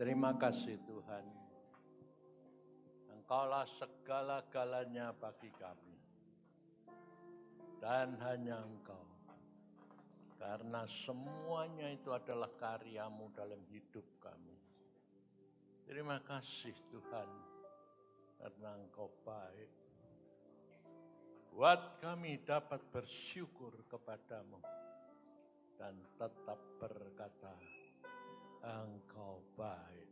Terima kasih Tuhan. Engkaulah segala-galanya bagi kami. Dan hanya Engkau. Karena semuanya itu adalah karya-Mu dalam hidup kami. Terima kasih Tuhan. Karena Engkau baik. Buat kami dapat bersyukur kepadamu. Dan tetap berkata, Engkau baik.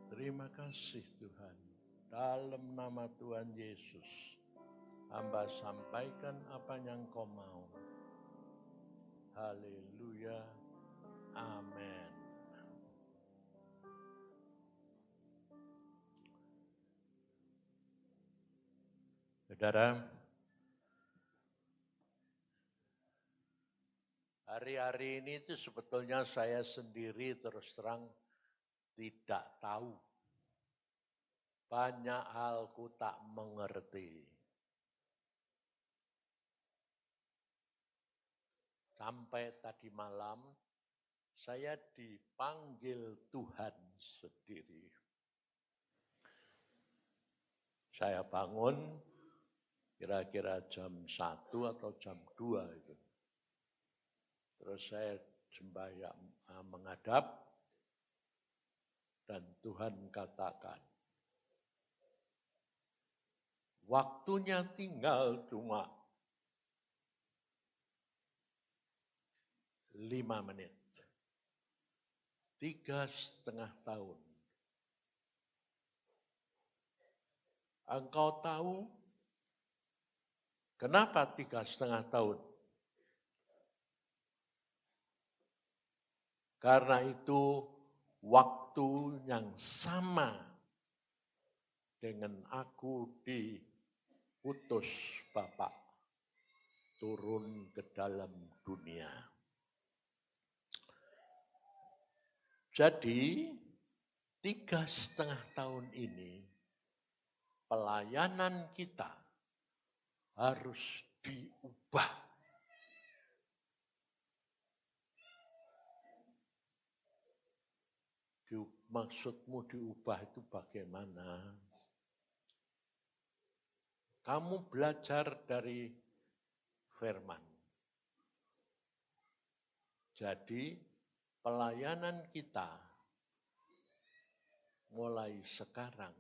Terima kasih Tuhan. Dalam nama Tuhan Yesus, hamba sampaikan apa yang Kau mau. Haleluya. Amin. Saudara, hari-hari ini itu sebetulnya saya sendiri terus terang tidak tahu. Banyak hal ku tak mengerti. Sampai tadi malam saya dipanggil Tuhan sendiri. Saya bangun kira-kira jam 1 atau jam 2 itu. Terus saya sembahyang menghadap dan Tuhan katakan, waktunya tinggal cuma 5 menit. 3,5 tahun. Engkau tahu kenapa 3,5 tahun? Karena itu waktu yang sama dengan aku diutus Bapak turun ke dalam dunia. Jadi 3,5 tahun ini pelayanan kita harus diubah. Maksudmu diubah itu bagaimana? Kamu belajar dari firman. Jadi pelayanan kita mulai sekarang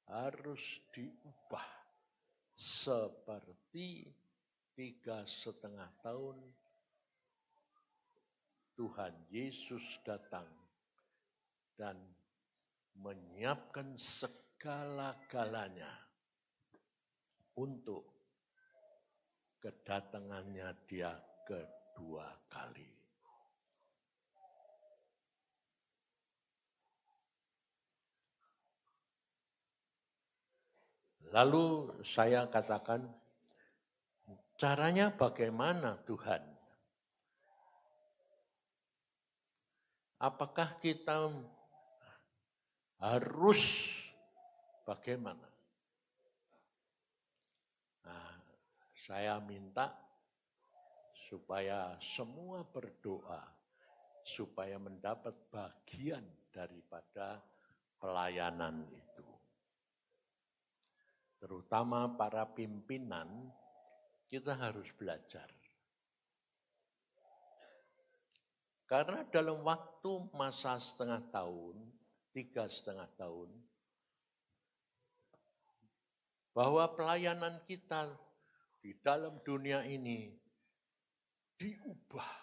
harus diubah seperti 3,5 tahun Tuhan Yesus datang dan menyiapkan segala-galanya untuk kedatangannya Dia kedua kali. Lalu saya katakan, caranya bagaimana Tuhan? Apakah kita harus bagaimana? Nah, saya minta supaya semua berdoa, supaya mendapat bagian daripada pelayanan itu. Terutama para pimpinan, kita harus belajar. Karena dalam waktu masa 3,5 tahun, bahwa pelayanan kita di dalam dunia ini diubah.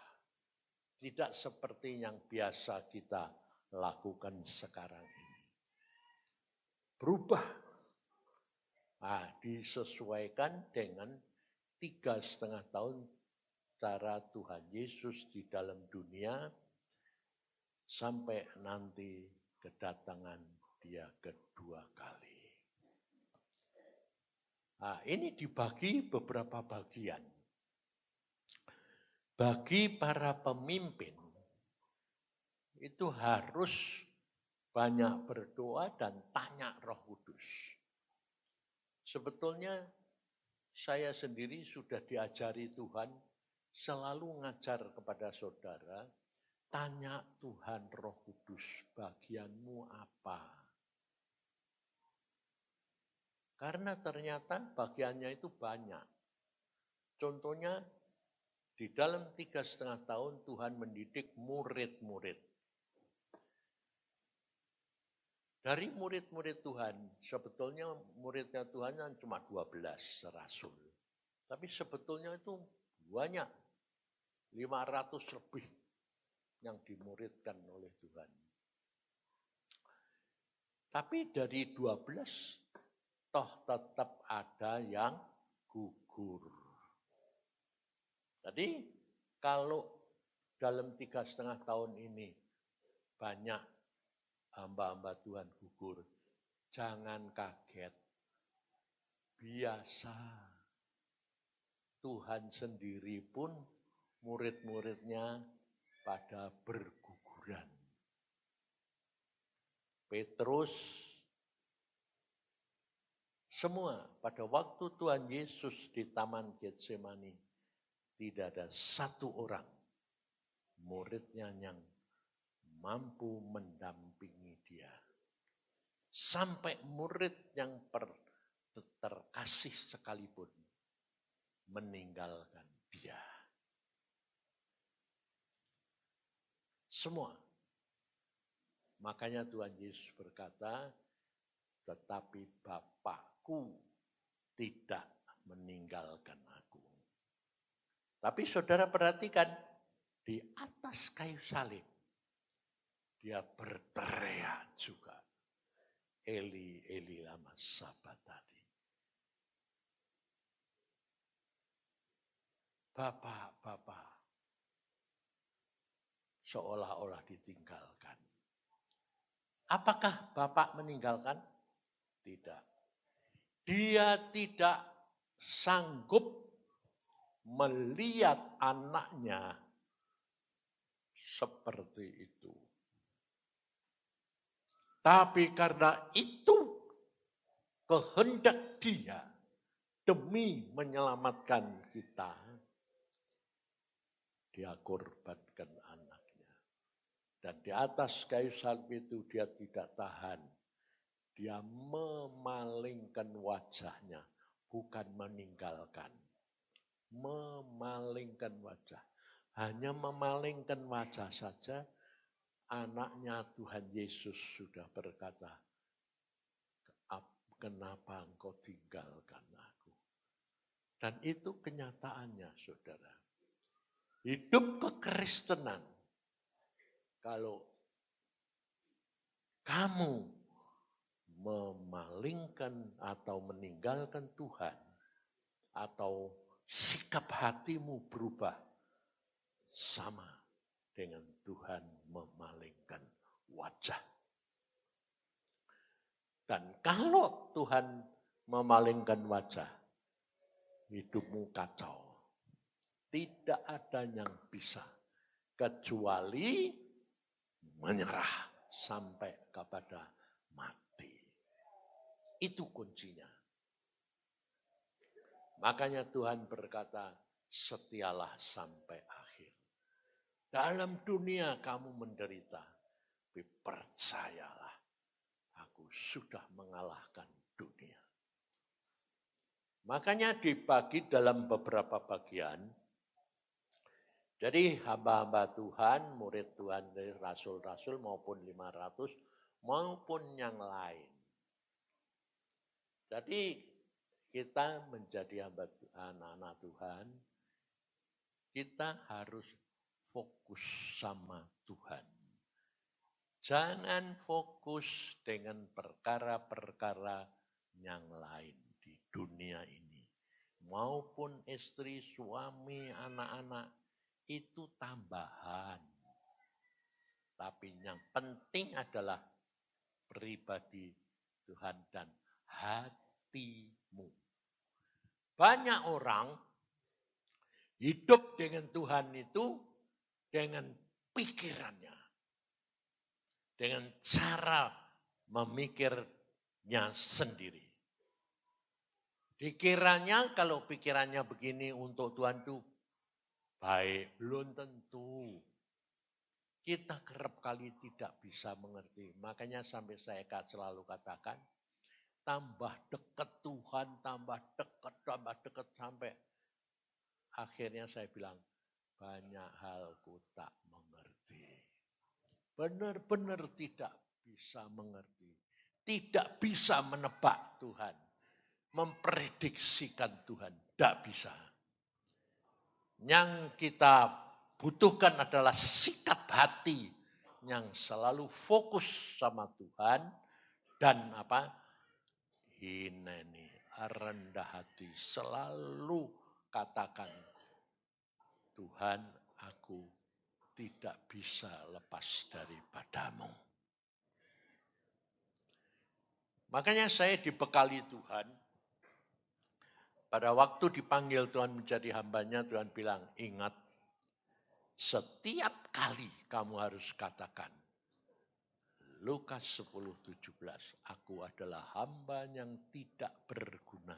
Tidak seperti yang biasa kita lakukan sekarang ini. Berubah. Nah, disesuaikan dengan 3,5 tahun cara Tuhan Yesus di dalam dunia sampai nanti kedatangan Dia kedua kali. Nah, ini dibagi beberapa bagian. Bagi para pemimpin, itu harus banyak berdoa dan tanya Roh Kudus. Sebetulnya saya sendiri sudah diajari Tuhan selalu ngajar kepada saudara, Tanya Tuhan Roh Kudus, bagianmu apa? Karena ternyata bagiannya itu banyak. Contohnya di dalam 3,5 tahun Tuhan mendidik murid-murid. Dari murid-murid Tuhan, sebetulnya muridnya Tuhan kan cuma 12 rasul. Tapi sebetulnya itu banyak, 500 lebih yang dimuridkan oleh Tuhan. Tapi dari 12, toh tetap ada yang gugur. Jadi kalau dalam 3,5 tahun ini banyak hamba-hamba Tuhan gugur, jangan kaget. Biasa. Tuhan sendiri pun murid-muridnya pada berguguran. Petrus, semua pada waktu Tuhan Yesus di Taman Getsemani, tidak ada satu orang muridnya yang mampu mendampingi dia. Sampai murid yang terkasih sekalipun meninggalkan dia. Semua. Makanya Tuhan Yesus berkata, tetapi Bapakku tidak meninggalkan aku. Tapi saudara perhatikan, di atas kayu salib, dia berteriak juga. Eli, Eli lama sabachthani. Bapak, Bapak, seolah-olah ditinggalkan. Apakah Bapak meninggalkan? Tidak. Dia tidak sanggup melihat anaknya seperti itu. Tapi karena itu kehendak dia demi menyelamatkan kita, dia korbankan anaknya. Dan di atas kayu salib itu dia tidak tahan. Dia memalingkan wajahnya, bukan meninggalkan. Memalingkan wajah. Hanya memalingkan wajah saja, anaknya Tuhan Yesus sudah berkata, kenapa engkau tinggalkan aku? Dan itu kenyataannya, saudara. Hidup kekristenan, kalau kamu memalingkan atau meninggalkan Tuhan, atau sikap hatimu berubah, sama dengan Tuhan memalingkan wajah. Dan kalau Tuhan memalingkan wajah, hidupmu kacau. Tidak ada yang bisa, kecuali menyerah sampai kepada mati. Itu kuncinya. Makanya Tuhan berkata, setialah sampai akhir. Dalam dunia kamu menderita, tapi percayalah, aku sudah mengalahkan dunia. Makanya dibagi dalam beberapa bagian. Jadi hamba-hamba Tuhan, murid Tuhan dari rasul-rasul maupun 500, maupun yang lain. Jadi kita menjadi anak-anak Tuhan, kita harus fokus sama Tuhan. Jangan fokus dengan perkara-perkara yang lain di dunia ini. Maupun istri, suami, anak-anak, itu tambahan. Tapi yang penting adalah pribadi Tuhan dan hatimu. Banyak orang hidup dengan Tuhan itu dengan pikirannya. Dengan cara memikirnya sendiri. Dikiranya kalau pikirannya begini untuk Tuhan itu baik, belum tentu. Kita kerap kali tidak bisa mengerti. Makanya sampai saya selalu katakan, tambah dekat Tuhan, tambah dekat sampai akhirnya saya bilang, banyak hal ku tak mengerti. Benar-benar tidak bisa mengerti. Tidak bisa menebak Tuhan. Memprediksikan Tuhan. Tidak bisa. Yang kita butuhkan adalah sikap hati yang selalu fokus sama Tuhan dan hineni, rendah hati, selalu katakan, Tuhan, aku tidak bisa lepas daripadamu. Makanya saya dibekali Tuhan, pada waktu dipanggil Tuhan menjadi hambanya, Tuhan bilang, ingat, setiap kali kamu harus katakan, Lukas 10:17, aku adalah hamba yang tidak berguna.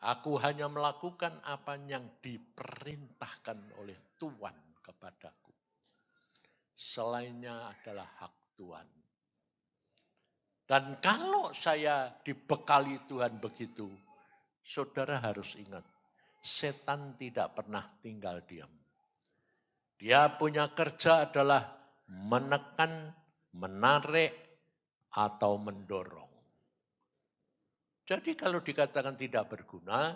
Aku hanya melakukan apa yang diperintahkan oleh Tuhan kepadaku. Selainnya adalah hak Tuhan. Dan kalau saya dibekali Tuhan begitu, saudara harus ingat, setan tidak pernah tinggal diam. Dia punya kerja adalah menekan, menarik, atau mendorong. Jadi kalau dikatakan tidak berguna,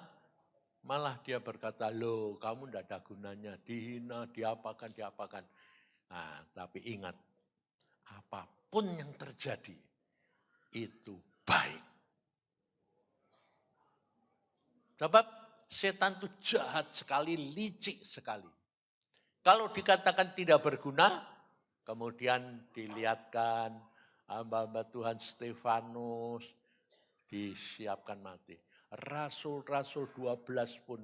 malah dia berkata, loh kamu tidak ada gunanya, dihina, diapakan. Nah, tapi ingat, apapun yang terjadi, itu baik. Sebab setan itu jahat sekali, licik sekali. Kalau dikatakan tidak berguna, kemudian dilihatkan hamba-hamba Tuhan Stefanus disiapkan mati. Rasul-rasul 12 pun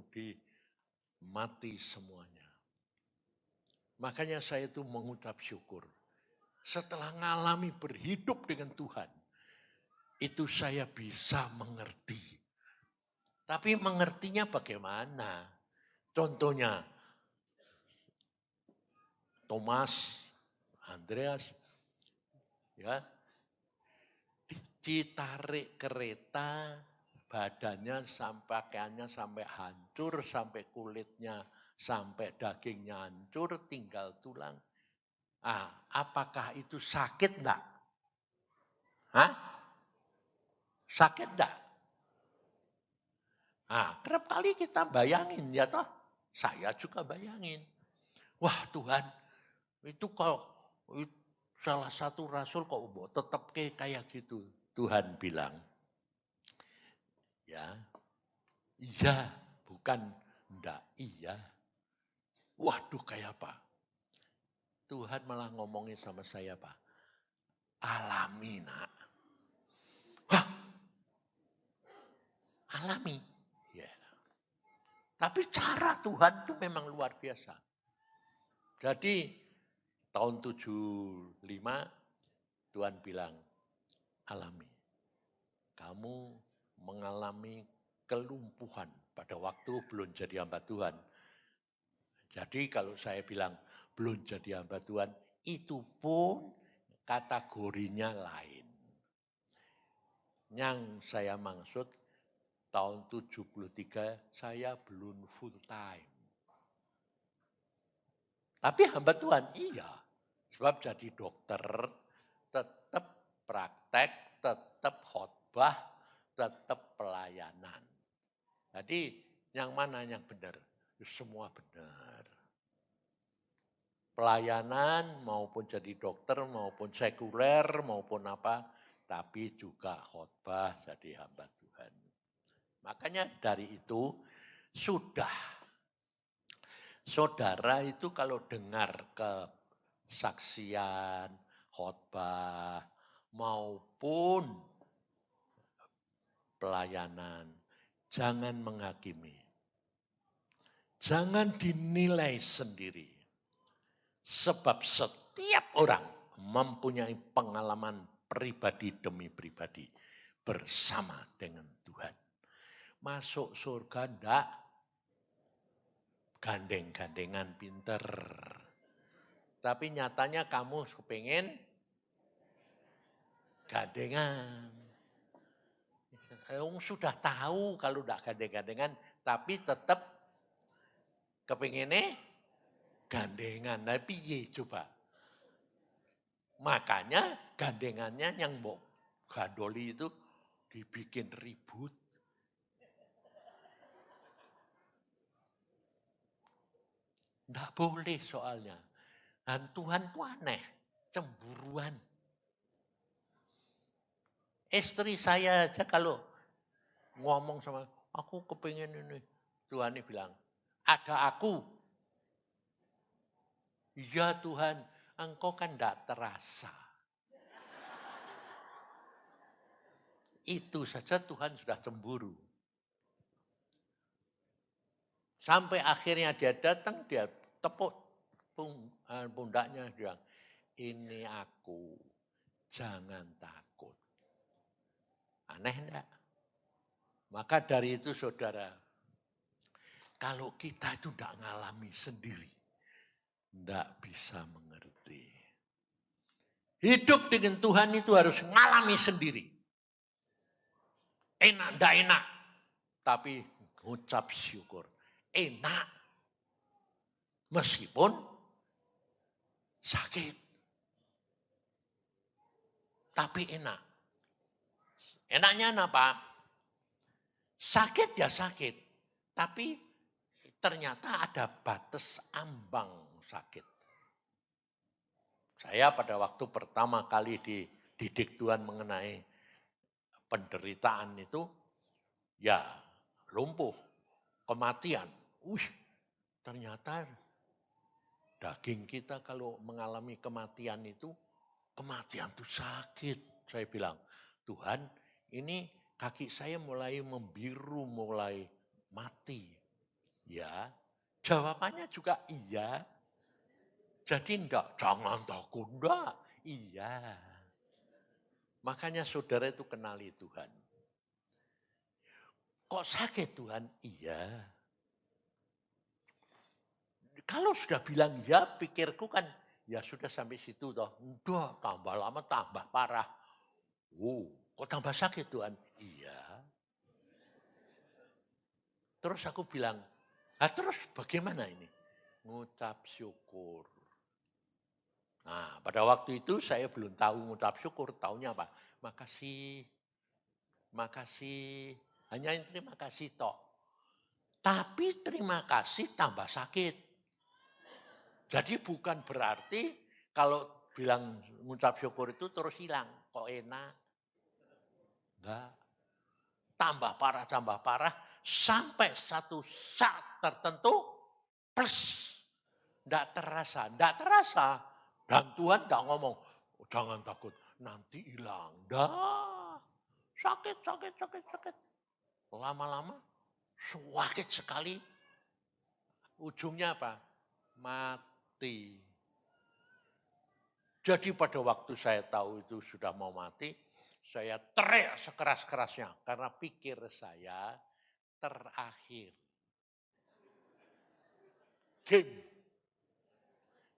mati semuanya. Makanya saya itu mengucap syukur. Setelah mengalami berhidup dengan Tuhan, itu saya bisa mengerti. Tapi mengertinya bagaimana? Contohnya, Thomas, Andreas, ya, ditarik kereta, badannya sampai pakaiannya sampai hancur, sampai kulitnya, sampai dagingnya hancur, tinggal tulang. Apakah itu sakit enggak? Sakit enggak? Kerap kali kita bayangin ya toh, saya juga bayangin. Wah Tuhan, itu kalau salah satu rasul kok tetap kayak gitu. Tuhan bilang, ya, iya, bukan enggak, iya. Waduh kayak apa? Tuhan malah ngomongin sama saya, Pak. Alami nak. Hah? Alami. Ya. Tapi cara Tuhan itu memang luar biasa. Jadi tahun 75 Tuhan bilang, alami. Kamu mengalami kelumpuhan pada waktu belum jadi hamba Tuhan. Jadi kalau saya bilang belum jadi hamba Tuhan, itu pun kategorinya lain. Yang saya maksud tahun 73 saya belum full time. Tapi hamba Tuhan iya. Sebab jadi dokter, tetap praktek, tetap khotbah, tetap pelayanan. Jadi yang mana yang benar? Semua benar. Pelayanan maupun jadi dokter, maupun sekuler, maupun apa, tapi juga khotbah jadi hamba Tuhan. Makanya dari itu sudah. Saudara itu kalau dengar kesaksian, khotbah, maupun pelayanan, jangan menghakimi. Jangan dinilai sendiri. Sebab setiap orang mempunyai pengalaman pribadi demi pribadi bersama dengan Tuhan. Masuk surga enggak? gandeng-gandengan pinter. Tapi nyatanya kamu kepengen gandengan. Sudah tahu kalau tidak gandeng-gandengan, tapi tetap kepengennya gandengan. Nah piye coba? Makanya gandengannya yang mau gandoli itu dibikin ribut. Tidak boleh soalnya. Dan Tuhan itu aneh, cemburuan. Istri saya aja kalau ngomong sama, aku kepengen ini. Tuhan ini bilang, ada aku. Iya Tuhan, engkau kan tidak terasa. Itu saja Tuhan sudah cemburu. Sampai akhirnya dia datang, dia tepuk pundaknya, dia bilang, ini aku, jangan takut. Aneh enggak? Maka dari itu saudara, kalau kita itu tidak ngalami sendiri, tidak bisa mengerti. Hidup dengan Tuhan itu harus ngalami sendiri. Enak, tidak enak. Tapi ngucap syukur. Enak. Meskipun sakit. Tapi enak. Enaknya apa? Sakit ya sakit. Tapi ternyata ada batas ambang sakit. Saya pada waktu pertama kali dididik Tuhan mengenai penderitaan itu, ya lumpuh, kematian. Ternyata daging kita kalau mengalami kematian itu sakit. Saya bilang, Tuhan ini kaki saya mulai membiru, mulai mati. Ya, jawabannya juga iya. Jadi enggak, jangan takut, enggak. Iya. Makanya saudara itu kenali Tuhan. Kok sakit Tuhan? Iya. Kalau sudah bilang ya, pikirku kan ya sudah sampai situ toh. Udah, tambah lama tambah parah. Kok tambah sakit Tuhan? Iya. Terus aku bilang, terus bagaimana ini? Ngucap syukur. Nah, pada waktu itu saya belum tahu ngucap syukur, taunya apa? Makasih, makasih, hanya yang terima kasih toh. Tapi terima kasih tambah sakit. Jadi bukan berarti kalau bilang ngucap syukur itu terus hilang. Kok enak? Enggak. Tambah parah, sampai satu saat tertentu, plus. Enggak terasa. Dan Tuhan enggak ngomong, jangan takut, nanti hilang. Dah, sakit. Lama-lama, sakit sekali. Ujungnya apa? Mati. Jadi pada waktu saya tahu itu sudah mau mati, saya teriak sekeras-kerasnya karena pikir saya terakhir. Game.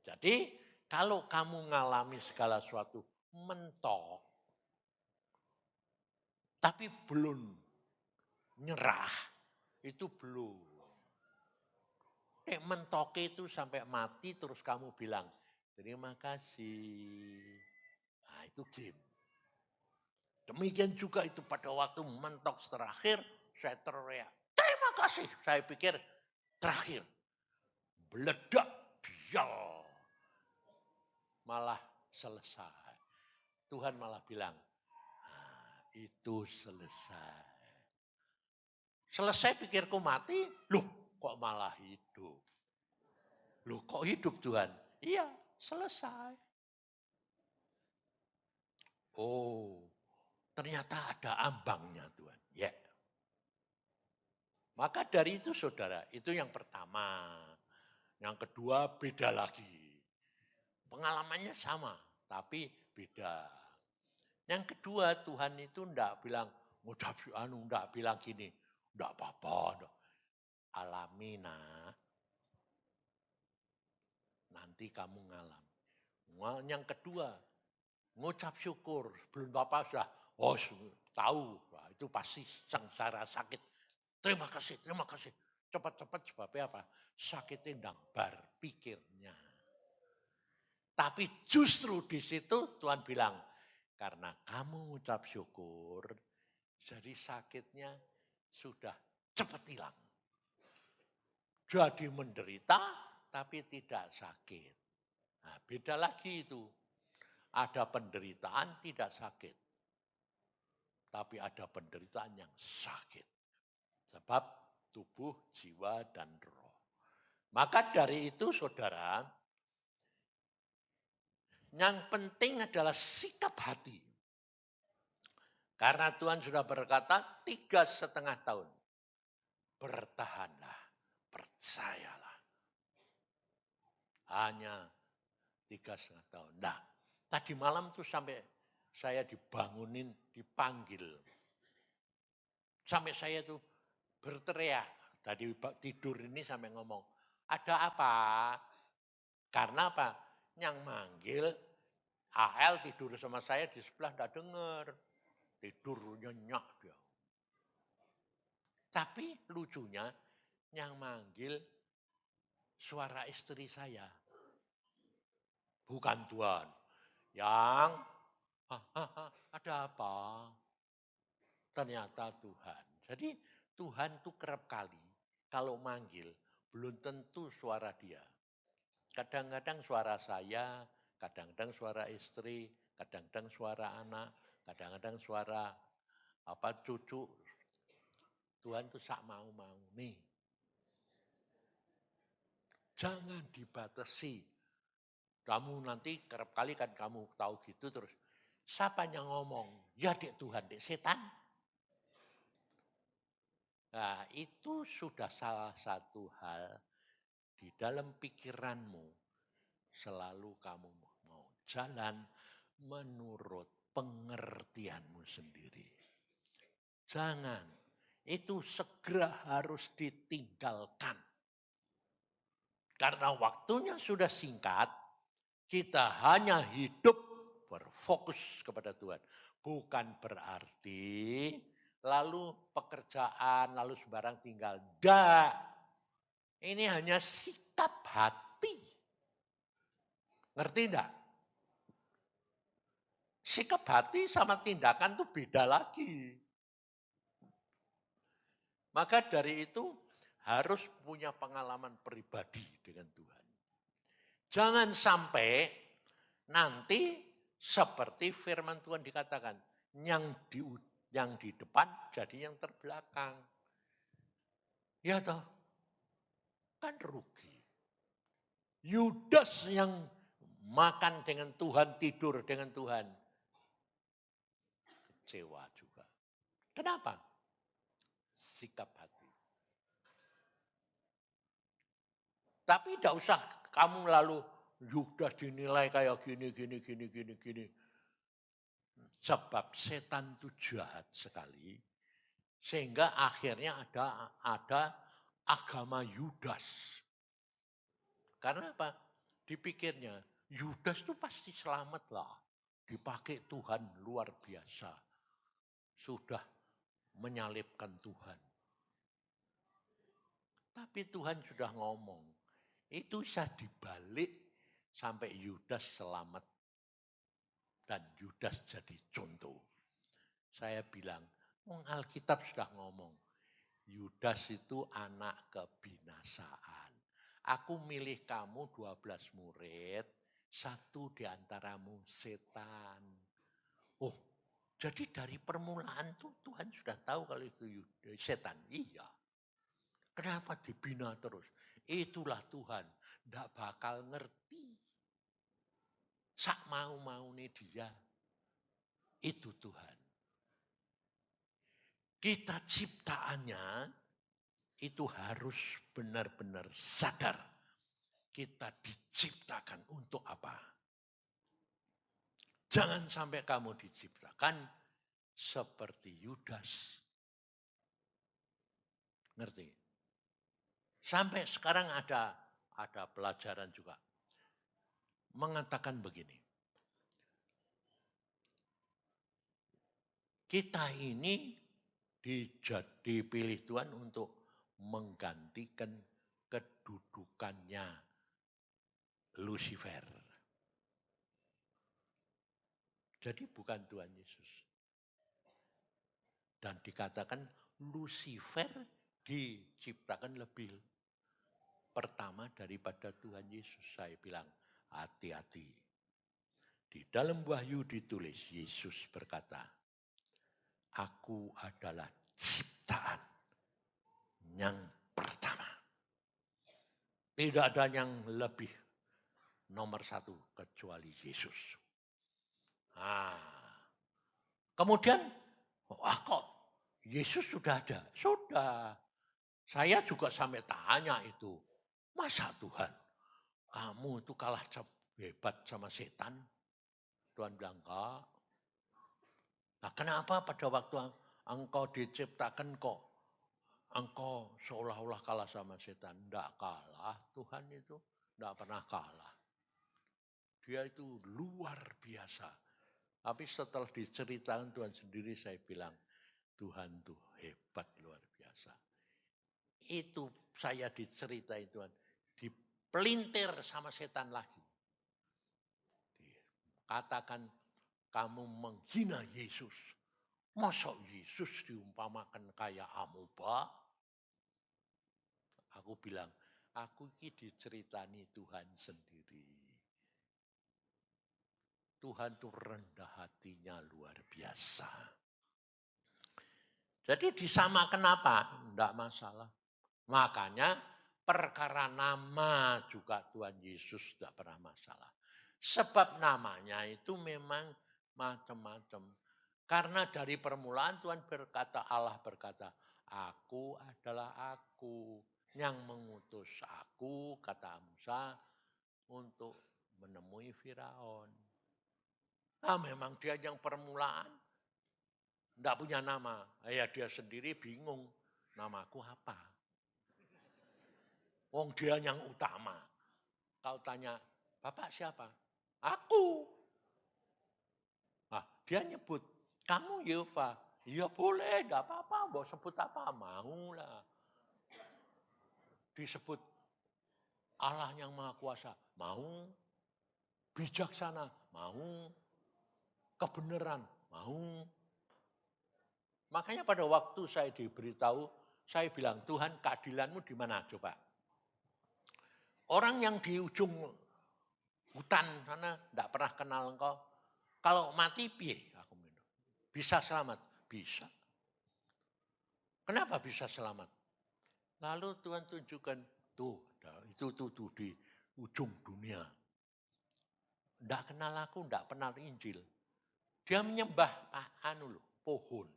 Jadi kalau kamu mengalami segala sesuatu mentok, tapi belum nyerah, itu belum. Mentok itu sampai mati terus kamu bilang, terima kasih. Nah itu game. Demikian juga itu pada waktu mentok terakhir, saya teriak, terima kasih. Saya pikir terakhir. Meledak, bial. Malah selesai. Tuhan malah bilang, itu selesai. Selesai pikirku mati, loh kok malah hidup. Loh kok hidup Tuhan? Iya, selesai. Oh, ternyata ada ambangnya Tuhan. Ya. Maka dari itu saudara, itu yang pertama. Yang kedua beda lagi. Pengalamannya sama, tapi beda. Yang kedua Tuhan itu enggak bilang, enggak bilang gini, enggak apa-apa. Alami nak, nanti kamu ngalami. Yang kedua, ngucap syukur, belum apa-apa sudah, oh tahu, wah, itu pasti sengsara sakit. Terima kasih, cepat-cepat sebabnya apa? Sakitnya ndang bar pikirnya. Tapi justru di situ Tuhan bilang, karena kamu ngucap syukur, jadi sakitnya sudah cepat hilang. Jadi menderita tapi tidak sakit. Nah, beda lagi itu. Ada penderitaan tidak sakit. Tapi ada penderitaan yang sakit. Sebab tubuh, jiwa, dan roh. Maka dari itu saudara, yang penting adalah sikap hati. Karena Tuhan sudah berkata 3,5 tahun. Bertahanlah, percayalah. Hanya 3,5 tahun. Nah, tadi malam tuh sampai saya dibangunin, dipanggil. Sampai saya tuh berteriak. Tadi tidur ini sampai ngomong, ada apa? Karena apa? Yang manggil AL tidur sama saya di sebelah enggak dengar. Tidur nyenyak dia. Tapi lucunya yang manggil suara istri saya. Bukan Tuhan. Yang ada apa? Ternyata Tuhan. Jadi Tuhan tuh kerap kali kalau manggil belum tentu suara dia. Kadang-kadang suara saya, kadang-kadang suara istri, kadang-kadang suara anak, kadang-kadang suara cucu. Tuhan tuh sak mau-mau nih. Jangan dibatasi. Kamu nanti kerap kali kan kamu tahu gitu terus. Siapa yang ngomong? Ya dek Tuhan, dek setan. Nah itu sudah salah satu hal di dalam pikiranmu. Selalu kamu mau jalan menurut pengertianmu sendiri. Jangan, itu segera harus ditinggalkan. Karena waktunya sudah singkat, kita hanya hidup berfokus kepada Tuhan. Bukan berarti lalu pekerjaan, lalu sembarang tinggal. Tidak. Ini hanya sikap hati. Ngerti enggak? Sikap hati sama tindakan itu beda lagi. Maka dari itu harus punya pengalaman pribadi dengan Tuhan. Jangan sampai nanti seperti firman Tuhan dikatakan, yang di depan jadi yang terbelakang. Ya toh, kan rugi. Yudas yang makan dengan Tuhan, tidur dengan Tuhan, kecewa juga. Kenapa? Sikap hati. Tapi tidak usah kamu lalu Yudas dinilai kayak gini. Sebab setan itu jahat sekali. Sehingga akhirnya ada agama Yudas. Karena apa? Dipikirnya Yudas itu pasti selamat lah. Dipakai Tuhan luar biasa. Sudah menyalibkan Tuhan. Tapi Tuhan sudah ngomong. Itu bisa dibalik sampai Yudas selamat. Dan Yudas jadi contoh. Saya bilang, Alkitab sudah ngomong. Yudas itu anak kebinasaan. Aku milih kamu 12 murid, satu di antaramu setan. Oh, jadi dari permulaan tuh Tuhan sudah tahu kalau itu setan. Iya. Kenapa dibina terus? Itulah Tuhan. Tidak bakal ngerti. Sak mau-mau nih dia. Itu Tuhan. Kita ciptaannya itu harus benar-benar sadar. Kita diciptakan untuk apa? Jangan sampai kamu diciptakan seperti Yudas. Ngerti? Sampai sekarang ada pelajaran juga. mengatakan begini. Kita ini dipilih Tuhan untuk menggantikan kedudukannya Lucifer. Jadi bukan Tuhan Yesus. Dan dikatakan Lucifer diciptakan lebih pertama daripada Tuhan Yesus. Saya bilang hati-hati. Di dalam Wahyu ditulis Yesus berkata, aku adalah ciptaan yang pertama. Tidak ada yang lebih nomor satu kecuali Yesus. Kemudian, kok Yesus sudah ada? Sudah. Saya juga sampai tanya itu. Masa Tuhan, kamu itu kalah hebat sama setan? Tuhan bilang, enggak. Nah kenapa pada waktu engkau diciptakan kok engkau seolah-olah kalah sama setan? Enggak kalah, Tuhan itu enggak pernah kalah. Dia itu luar biasa. Tapi setelah diceritakan Tuhan sendiri saya bilang, Tuhan tuh hebat luar biasa. Itu saya diceritain Tuhan, dipelintir sama setan lagi. Katakan kamu menghina Yesus. Masa Yesus diumpamakan kayak amoeba? Aku bilang, aku ini diceritani Tuhan sendiri. Tuhan itu rendah hatinya luar biasa. Jadi disamakan apa? Enggak masalah. Makanya perkara nama juga Tuhan Yesus tidak pernah masalah. Sebab namanya itu memang macam-macam. Karena dari permulaan Tuhan berkata, Allah berkata, aku adalah aku yang mengutus aku, kata Musa, untuk menemui Firaun. Memang dia yang permulaan, tidak punya nama. Ya dia sendiri bingung, namaku apa? Wong dia yang utama. Kau tanya, Bapak siapa? Aku. Dia nyebut, kamu Yehova. Ya boleh, tidak apa-apa, mau sebut apa, mau lah. Disebut Allah yang Maha Kuasa, mau. Bijaksana, mau. Kebenaran, mau. Makanya pada waktu saya diberitahu, saya bilang, Tuhan keadilanmu di mana coba? Orang yang di ujung hutan sana tidak pernah kenal engkau. Kalau mati piye? Aku bilang, bisa selamat? Bisa. Kenapa bisa selamat? Lalu Tuhan tunjukkan, itu di ujung dunia. Tidak kenal aku, tidak kenal Injil. Dia menyembah pohon.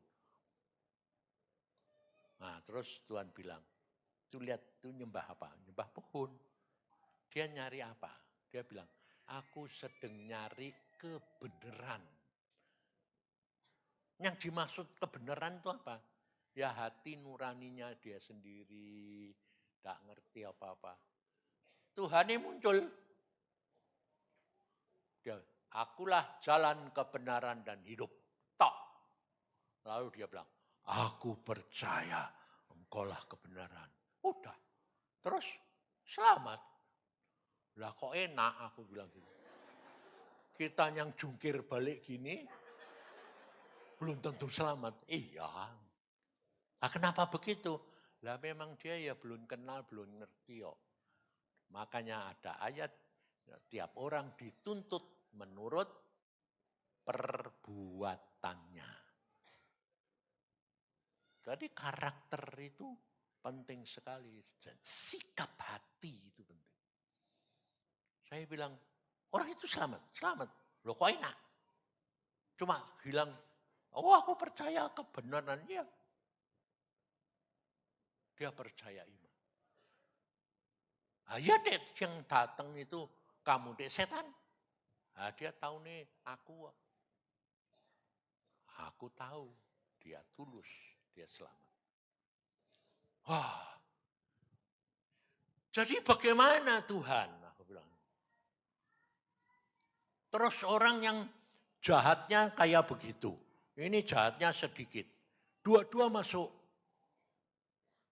Nah terus Tuhan bilang, tuh lihat tuh nyembah apa? Nyembah pohon. Dia nyari apa? Dia bilang, aku sedang nyari kebenaran. Yang dimaksud kebenaran itu apa? Ya hati nuraninya dia sendiri, tidak ngerti apa-apa. Tuhannya muncul. Dia, akulah jalan kebenaran dan hidup. Tok. Lalu dia bilang, aku percaya engkaulah kebenaran. Udah. Terus selamat. Lah kok enak aku bilang gitu. Kita yang jungkir balik gini, belum tentu selamat. Iya. Nah kenapa begitu? Lah memang dia ya belum kenal, belum ngerti kok. Makanya ada ayat, tiap orang dituntut menurut perbuatannya. Jadi karakter itu penting sekali. Dan sikap hati itu penting. Saya bilang, orang itu selamat. Loh kok enak? Cuma bilang, oh aku percaya kebenarannya. Dia percaya iman. Ya deh yang datang itu kamu deh setan. Dia tahu nih aku. Aku tahu dia tulus, dia selamat. Jadi bagaimana Tuhan? Aku bilang. Terus orang yang jahatnya kayak begitu. Ini jahatnya sedikit. Dua-dua masuk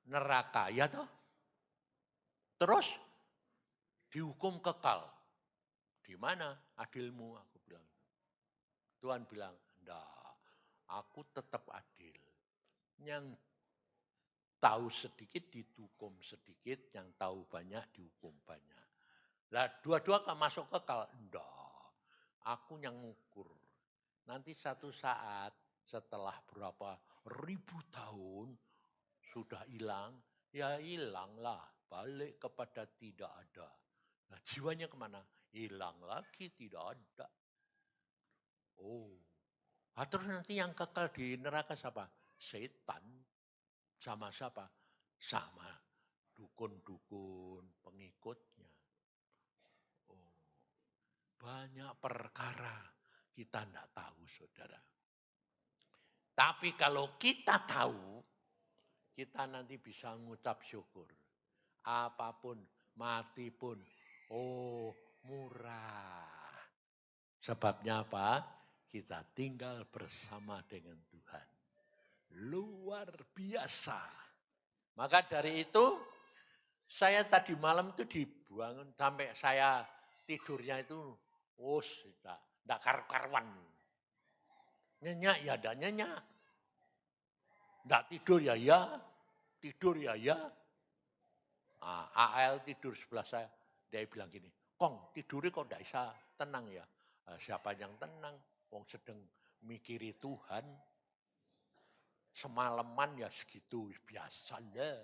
neraka, ya toh? Terus dihukum kekal. Di mana adilmu? Aku bilang. Tuhan bilang, enggak, aku tetap adil. Yang tahu sedikit dihukum sedikit, yang tahu banyak dihukum banyak. Lah dua-dua kan masuk kekal? Enggak, aku yang ngukur. Nanti satu saat setelah berapa ribu tahun sudah hilang, ya hilanglah, balik kepada tidak ada. Nah jiwanya kemana? Hilang lagi, tidak ada. Oh, terus nanti yang kekal di neraka siapa? Setan. Sama siapa? Sama dukun-dukun pengikutnya. Oh, banyak perkara kita tidak tahu, saudara. Tapi kalau kita tahu, kita nanti bisa ngucap syukur. Apapun, mati pun, oh murah. Sebabnya apa? Kita tinggal bersama dengan Tuhan. Luar biasa. Maka dari itu, saya tadi malam itu dibangun sampai saya tidurnya itu, tidak karu-karuan. Nyenyak ya ada nyenyak. Tidak tidur ya ya, tidur ya ya. Nah, AL tidur sebelah saya, dia bilang gini, Kong tidurnya kok tidak bisa tenang ya. Nah, siapa yang tenang? Wong sedang mikiri Tuhan. Semalaman ya segitu, biasa lah.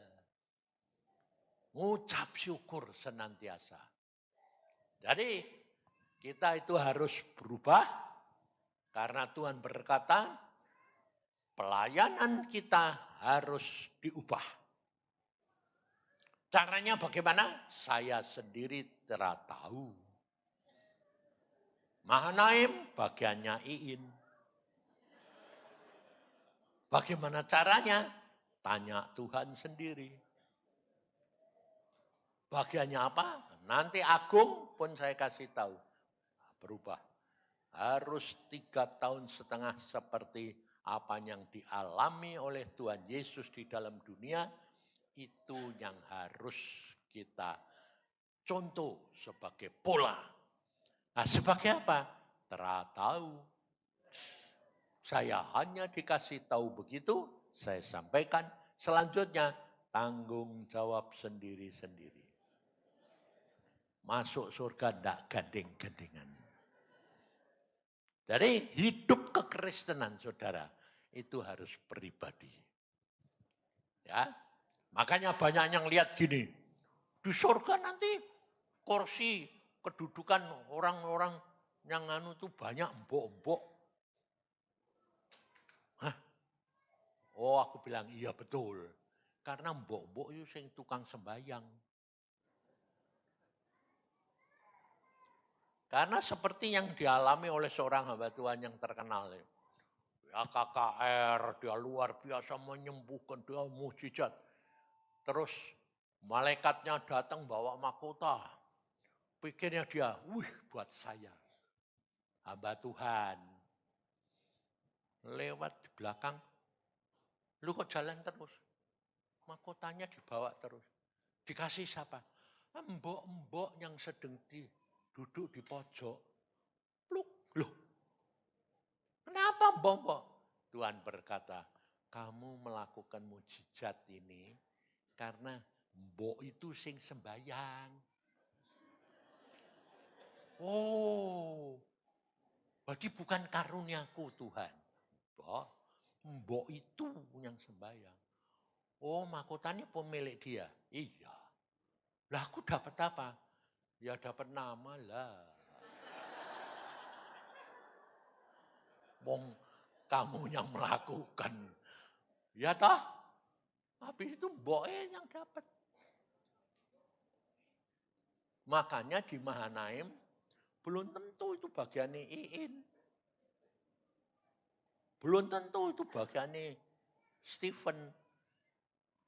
Ngucap syukur senantiasa. Jadi kita itu harus berubah karena Tuhan berkata pelayanan kita harus diubah. Caranya bagaimana? Saya sendiri tidak tahu. Mahanaim bagiannya Iin. Bagaimana caranya? Tanya Tuhan sendiri. Bagiannya apa? Nanti Agung pun saya kasih tahu. Berubah. Harus 3,5 tahun seperti apa yang dialami oleh Tuhan Yesus di dalam dunia. Itu yang harus kita contoh sebagai pola. Nah sebagai apa? Tahu. Saya hanya dikasih tahu begitu, saya sampaikan. Selanjutnya tanggung jawab sendiri-sendiri. Masuk surga tidak gandeng-gandengan. Jadi hidup kekristenan saudara itu harus pribadi. Ya, makanya banyak yang lihat gini, di surga nanti kursi kedudukan orang-orang yang anu itu banyak embok-embok. Hah? Oh aku bilang iya betul, karena embok-embok itu sing tukang sembayang. Karena seperti yang dialami oleh seorang hamba Tuhan yang terkenal. Ya KKR, dia luar biasa menyembuhkan, dia mujizat. Terus malaikatnya datang bawa mahkota. Pikirnya dia, buat saya. Hamba Tuhan. Lewat di belakang, lu kok jalan terus? Mahkotanya dibawa terus. Dikasih siapa? Mbok-mbok yang sedang duduk di pojok. Loh, kenapa mbok-mbok? Tuhan berkata, kamu melakukan mujizat ini karena mbok itu sing sembayang. Oh, berarti bukan karuniaku Tuhan. Mbok itu yang sembayang. Oh, mahkotanya pemilik dia. Iya. Lah aku dapat apa? Ya dapat nama lah. Wong kamu yang melakukan. Ya toh? Habis itu mboknya yang dapat. Makanya di Mahanaim belum tentu itu bagiannya Iin. Belum tentu itu bagiannya Stephen.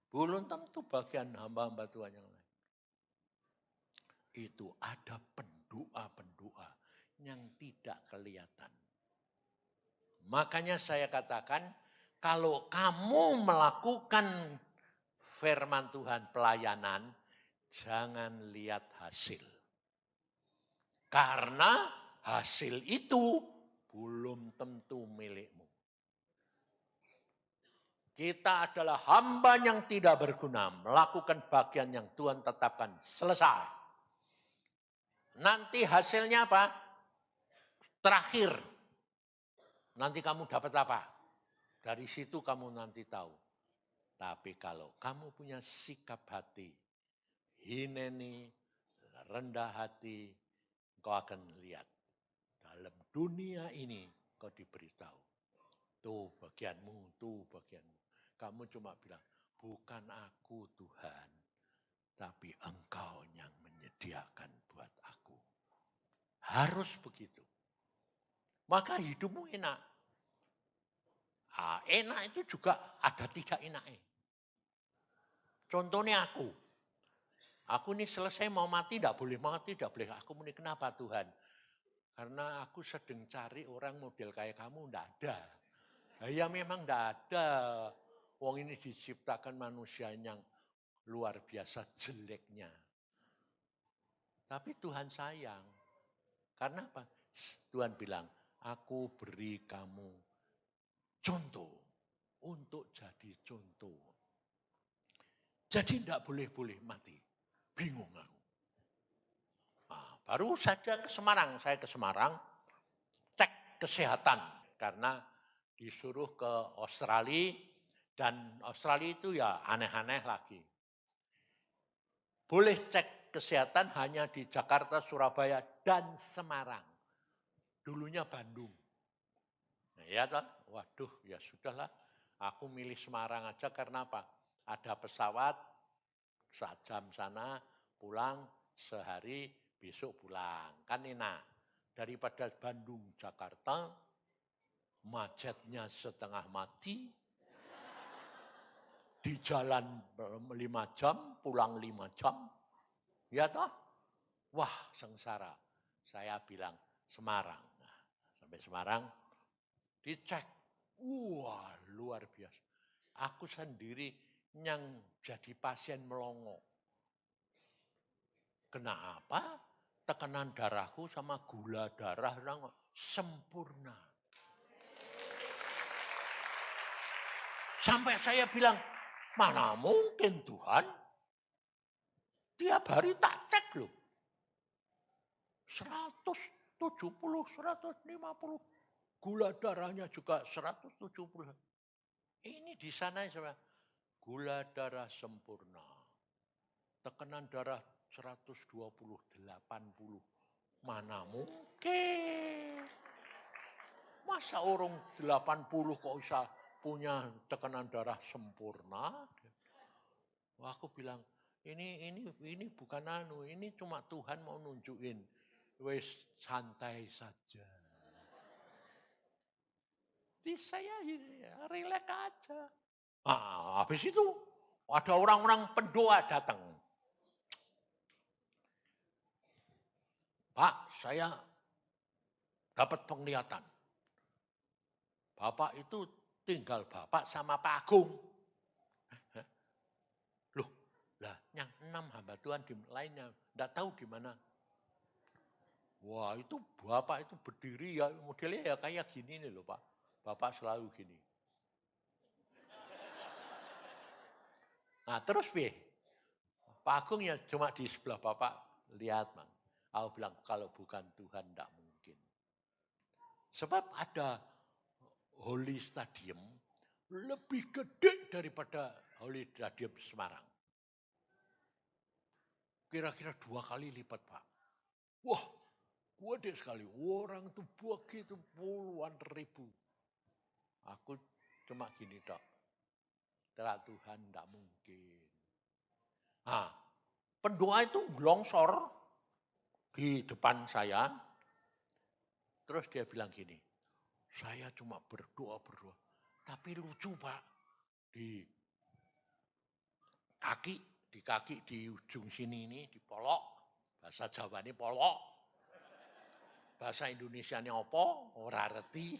Belum tentu bagian hamba-hamba Tuhan yang lain. Itu ada pendoa-pendoa yang tidak kelihatan. Makanya saya katakan, kalau kamu melakukan firman Tuhan pelayanan, jangan lihat hasil. Karena hasil itu belum tentu milikmu. Kita adalah hamba yang tidak berguna, melakukan bagian yang Tuhan tetapkan, selesai. Nanti hasilnya apa? Terakhir. Nanti kamu dapat apa? Dari situ kamu nanti tahu. Tapi kalau kamu punya sikap hati, hineni, rendah hati, kau akan lihat. Dalam dunia ini kau diberitahu. Tuh bagianmu, tuh bagianmu. Kamu cuma bilang, bukan aku Tuhan, tapi Engkau yang menyediakan buat aku. Harus begitu. Maka hidupmu enak. Enak itu juga ada 3 enaknya. Contohnya aku. Aku ini selesai mau mati, tidak boleh mati, tidak boleh. Aku ini kenapa Tuhan? Karena aku sedang cari orang model kayak kamu, tidak ada. Ya memang tidak ada. Wong ini diciptakan manusia yang luar biasa jeleknya. Tapi Tuhan sayang. Karena apa? Tuhan bilang, aku beri kamu contoh untuk jadi contoh. Jadi tidak boleh mati. Bingung aku. Nah, baru saja ke Semarang. Saya ke Semarang, cek kesehatan. Karena disuruh ke Australia, dan Australia itu ya aneh-aneh lagi. Boleh cek kesehatan hanya di Jakarta, Surabaya, dan Semarang. Dulunya Bandung. Nah, ya toh, waduh ya sudahlah. Aku milih Semarang aja karena apa? Ada pesawat, 1 jam sana, pulang sehari, besok pulang. Kan enak. Daripada Bandung, Jakarta, macetnya setengah mati, di jalan 5 jam, pulang 5 jam. Ya toh? Wah sengsara. Saya bilang Semarang. Nah, sampai Semarang, dicek. Wah luar biasa. Aku sendiri yang jadi pasien melongo. Kenapa? Tekanan darahku sama gula darah sempurna. Sampai saya bilang, mana mungkin Tuhan? Tiap hari tak cek loh. 170, 150. Gula darahnya juga 170. Ini di sana gula darah sempurna. Tekanan darah 120, 80. Mana mungkin? Masa orang 80 kok bisa punya tekanan darah sempurna? Wah, aku bilang, ini bukan ini cuma Tuhan mau nunjukin. Wes santai saja. Jadi saya relax aja. Habis itu ada orang-orang pendoa datang. Pak, saya dapat penglihatan. Bapak itu tinggal Bapak sama Pak Agung. Loh, lah yang 6 hamba Tuhan di lainnya, enggak tahu gimana. Wah itu Bapak itu berdiri ya, modelnya ya kayak gini nih loh Pak. Bapak selalu gini. Nah terus Pak Agung ya cuma di sebelah Bapak, lihat Bang. Aku bilang kalau bukan Tuhan enggak mungkin. Sebab ada Holy Stadium lebih gede daripada Holy Stadium Semarang. Kira-kira 2 kali lipat Pak. Wah gede sekali, orang tuh begitu puluhan ribu. Aku cuma gini Dok, terang Tuhan enggak mungkin. Nah, pendoa itu longsor di depan saya, terus dia bilang gini, saya cuma berdoa, tapi lucu Pak, di kaki di ujung sini ini, di polok, bahasa Jawa ini polok, Bahasa Indonesianya apa? Ora ngerti.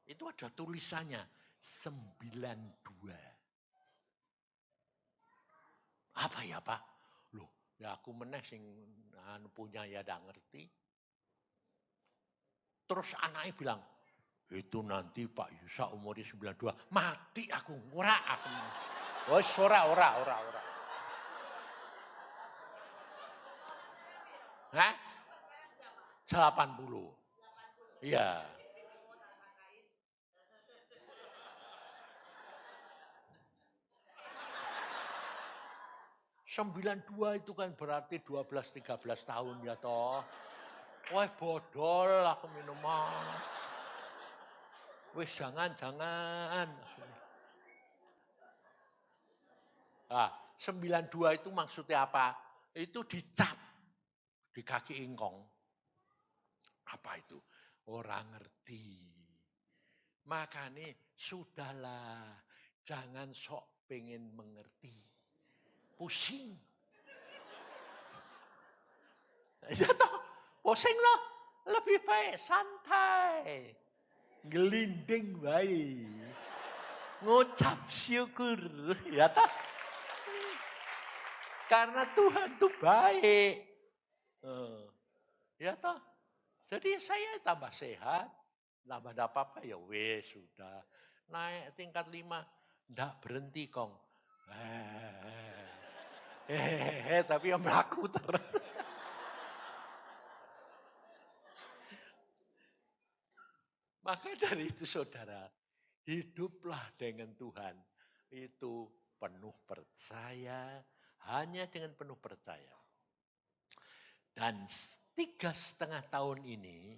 Itu ada tulisannya 92. Apa ya Pak? Loh, ya aku meneh sing punya ya ndak ngerti. Terus anaknya bilang, itu nanti Pak Yusa umurnya 92, mati aku, ora aku. Wes ora. Hah? 80. Iya. 92 itu kan berarti 12-13 tahun ya toh. Wah bodol aku minuman. Wes jangan. Nah, 92 itu maksudnya apa? Itu dicap di kaki ingkong. Apa itu? Orang ngerti. Makanya sudahlah, jangan sok pengen mengerti. Pusing. Ya toh, pusing loh. Lebih baik santai. Gelinding baik. Ngucap syukur. Ya toh. Karena Tuhan itu baik. Ya toh. Jadi saya tambah sehat. Tambah ada apa-apa ya wes sudah. Naik tingkat 5. Nggak berhenti kong. Tapi yang melaku terus. Maka dari itu saudara, hiduplah dengan Tuhan. Itu penuh percaya, hanya dengan penuh percaya. Dan 3,5 tahun ini,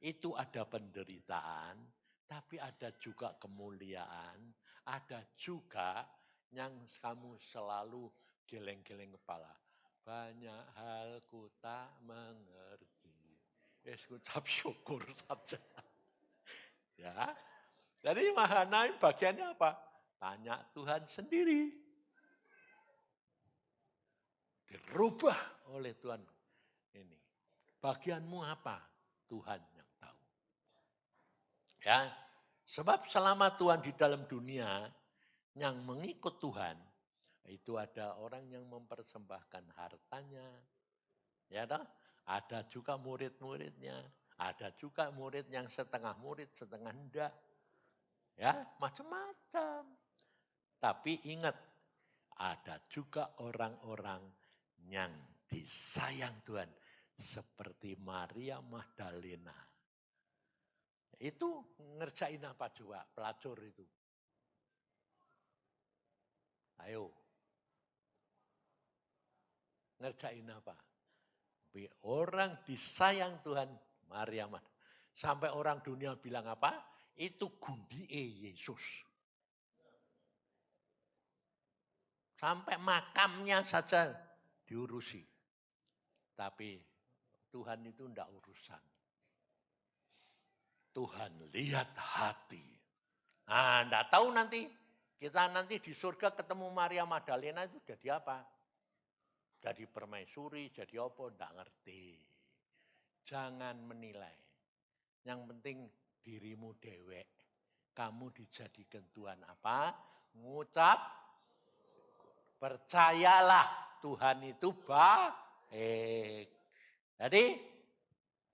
itu ada penderitaan, tapi ada juga kemuliaan, ada juga yang kamu selalu geleng-geleng kepala. Banyak hal ku tak mengerti. Ucap syukur saja. Ya, jadi Mahanaim bagiannya apa? Tanya Tuhan sendiri. Dirubah oleh Tuhan ini. Bagianmu apa? Tuhan yang tahu. Ya, sebab selama Tuhan di dalam dunia yang mengikut Tuhan, itu ada orang yang mempersembahkan hartanya. Ya toh? Ada juga murid-muridnya. Ada juga murid yang setengah murid, setengah enggak. Ya, macam-macam. Tapi ingat, ada juga orang-orang yang disayang Tuhan. Seperti Maria Magdalena. Itu ngerjain apa juga pelacur itu? Ayo. Ngerjain apa? Orang disayang Tuhan, Maria Magdalena. Sampai orang dunia bilang apa? Itu gundie Yesus. Sampai makamnya saja diurusi. Tapi Tuhan itu enggak urusan. Tuhan lihat hati. Nah, enggak tahu nanti, kita nanti di surga ketemu Maria Magdalena itu jadi apa? Jadi permaisuri, jadi apa? Enggak ngerti. Jangan menilai. Yang penting dirimu dewek. Kamu dijadikan Tuhan apa? Ngucap. Percayalah Tuhan itu baik. Jadi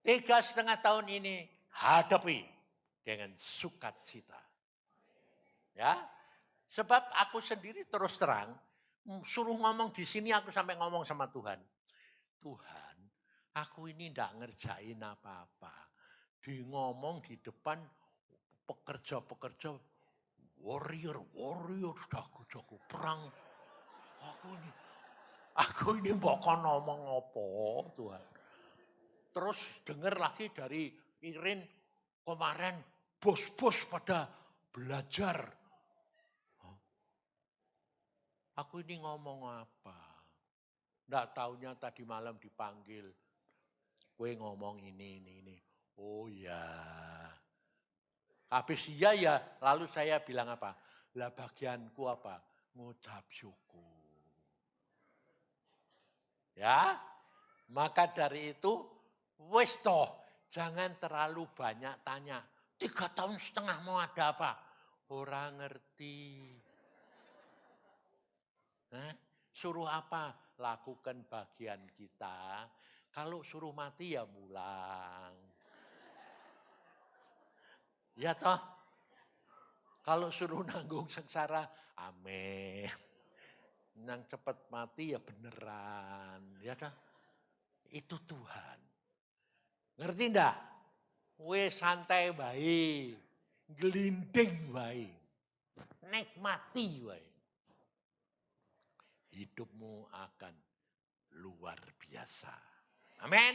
3,5 tahun ini hadapi dengan sukacita. Ya, sebab aku sendiri terus terang suruh ngomong di sini aku sampai ngomong sama Tuhan. Tuhan, aku ini enggak ngerjain apa-apa. Di ngomong di depan pekerja-pekerja warrior jago perang. Aku ini bakal ngomong apa Tuhan. Terus dengar lagi dari Irin kemarin bos-bos pada belajar. Aku ini ngomong apa? Nggak taunya tadi malam dipanggil. Gue ngomong ini. Oh ya. Habis iya ya, lalu saya bilang apa? Lah bagianku apa? Ngucap syukur. Ya, maka dari itu Wis toh, jangan terlalu banyak tanya. 3,5 tahun mau ada apa? Orang ngerti. Suruh apa? Lakukan bagian kita. Kalau suruh mati ya pulang. Ya toh? Kalau suruh nanggung sengsara, amin. Nang cepat mati ya beneran. Ya toh? Itu Tuhan. Ngerti ndak? Wes santai baik. Gelinding baik. Nikmati baik. Hidupmu akan luar biasa. Amin.